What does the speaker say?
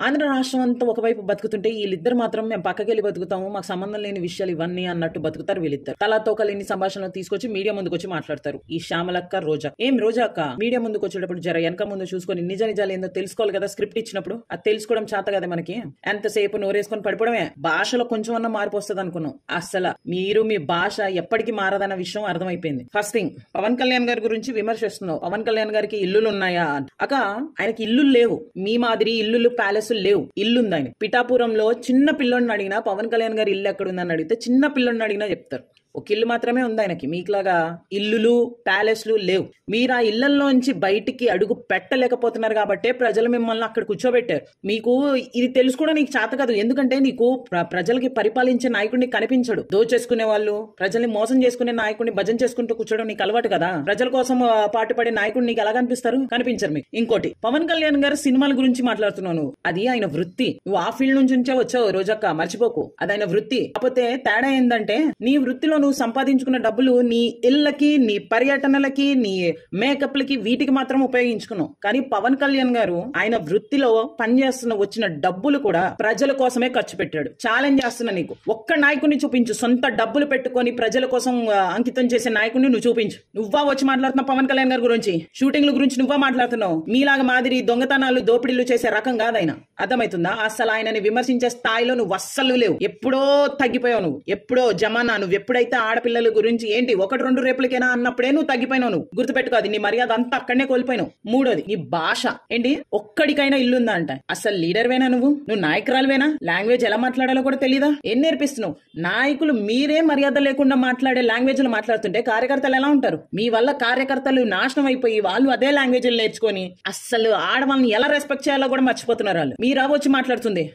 ఆంధ్ర రాష్ట్రం అంతా ఒకవైపు బతుకుతుంటే వీళ్ళిద్దరు మాత్రం మేము పక్కకెళ్ళి బతుకుతాము, మాకు సంబంధం లేని విషయాలు ఇవన్నీ అన్నట్టు బతుకుతారు వీళ్ళిద్దరు. తలాతోక లేని సంభాషణలు తీసుకొచ్చి మీడియా ముందుకు వచ్చి మాట్లాడతారు. ఈ శ్యామలక్క, రోజా. ఏం రోజా అక్క, మీడియా ముందుకు వచ్చేటప్పుడు జర వెనక ముందు చూసుకొని నిజాలు ఏందో తెలుసుకోవాలి కదా. స్క్రిప్ట్ ఇచ్చినప్పుడు అది తెలుసుకోవడం చేత కదా మనకి. ఎంతసేపు నోరేసుకొని పడిపోవడమే. భాషలో కొంచెం అన్న మార్పు వస్తుంది అనుకున్నాం. అసలు మీరు మీ భాష ఎప్పటికీ మారదన్న విషయం అర్థమైపోయింది. ఫస్ట్ థింగ్, పవన్ కళ్యాణ్ గారి గురించి విమర్శిస్తున్నావు. పవన్ కళ్యాణ్ గారికి ఇల్లులు ఉన్నాయా అక్క? ఆయనకి ఇల్లులు లేవు, మీ మాదిరి ఇల్లులు ప్యాలెస్ లేవు. ఇల్లుంది ఆయన పిఠాపురంలో. చిన్న పిల్లోడిని అడిగినా పవన్ కళ్యాణ్ గారి ఇల్లు ఎక్కడుందని అడిగితే చిన్న పిల్లోడిని అడిగినా చెప్తారు. ఒక ఇల్లు మాత్రమే ఉంది ఆయనకి. మీకులాగా ఇల్లులు ప్యాలెస్లు లేవు. మీరు ఆ ఇళ్లలోంచి బయటికి అడుగు పెట్టలేకపోతున్నారు కాబట్టే ప్రజలు మిమ్మల్ని అక్కడ కూర్చోబెట్టారు. మీకు ఇది తెలుసుకోవడం నీకు చేత కాదు. ఎందుకంటే నీకు ప్రజలకి పరిపాలించే నాయకుడిని కనిపించడు. దోచేసుకునే వాళ్ళు, ప్రజల్ని మోసం చేసుకునే నాయకుడిని భజన చేసుకుంటూ కూర్చోవడం నీకు అలవాటు కదా. ప్రజల కోసం పాటుపడే నాయకుడు నీకు ఎలా కనిపిస్తారు? కనిపించరు మీకు. ఇంకోటి, పవన్ కళ్యాణ్ గారు సినిమాల గురించి మాట్లాడుతున్నావు. అది ఆయన వృత్తి. నువ్వు ఆ ఫీల్డ్ నుంచే వచ్చావు రోజక్క, మర్చిపోకు. అది ఆయన వృత్తి. కాకపోతే తేడా ఏంటంటే నీ వృత్తిలో నువ్వు సంపాదించుకున్న డబ్బులు నీ ఇళ్లకి, నీ పర్యటనలకి, నీ మేకప్లకి, వీటికి మాత్రం ఉపయోగించుకున్నావు. కానీ పవన్ కళ్యాణ్ గారు ఆయన వృత్తిలో పనిచేస్తున్న వచ్చిన డబ్బులు కూడా ప్రజల కోసమే ఖర్చు పెట్టాడు. ఛాలెంజ్ చేస్తున్నా నీకు, ఒక్క నాయకుడిని చూపించు. సొంత డబ్బులు పెట్టుకొని ప్రజల కోసం అంకితం చేసే నాయకుడిని నువ్వు చూపించు. నువ్వా వచ్చి మాట్లాడుతున్నావు పవన్ కళ్యాణ్ గారి గురించి? షూటింగ్ల గురించి నువ్వా మాట్లాడుతున్నావు? మీలాగా మాదిరి దొంగతనాలు, దోపిడీలు చేసే రకం కాదైనా. అర్థమవుతుందా? అసలు ఆయనని విమర్శించే స్థాయిలో నువ్వు అస్సలు లేవు. ఎప్పుడో తగ్గిపోయావు నువ్వు. ఎప్పుడో జమానా. నువ్వు ఎప్పుడైతే ఆడపిల్లల గురించి ఏంటి 1-2 రేపులకైనా అన్నప్పుడే నువ్వు తగ్గిపోయినావు. నువ్వు గుర్తుపెట్టుకో, అది నీ మర్యాద అంతా అక్కడనే కోల్పోయినావు. మూడోది, నీ భాష ఏంటి? ఒక్కడికైనా ఇల్లుందా అంట. అసలు లీడర్వేనా నువ్వు? నువ్వు నాయకురాలువేనా? లాంగ్వేజ్ ఎలా మాట్లాడాలో కూడా తెలీదా? ఏం నేర్పిస్తున్నావు? నాయకులు మీరే మర్యాద లేకుండా మాట్లాడే లాంగ్వేజ్ లో మాట్లాడుతుంటే కార్యకర్తలు ఎలా ఉంటారు? మీ వల్ల కార్యకర్తలు నాశనం అయిపోయి వాళ్ళు అదే లాంగ్వేజ్ నేర్చుకొని అస్సలు ఆడవాళ్ళని ఎలా రెస్పెక్ట్ చేయాలో కూడా మర్చిపోతున్నారు వాళ్ళు. మీరా వచ్చి మాట్లాడుతుంది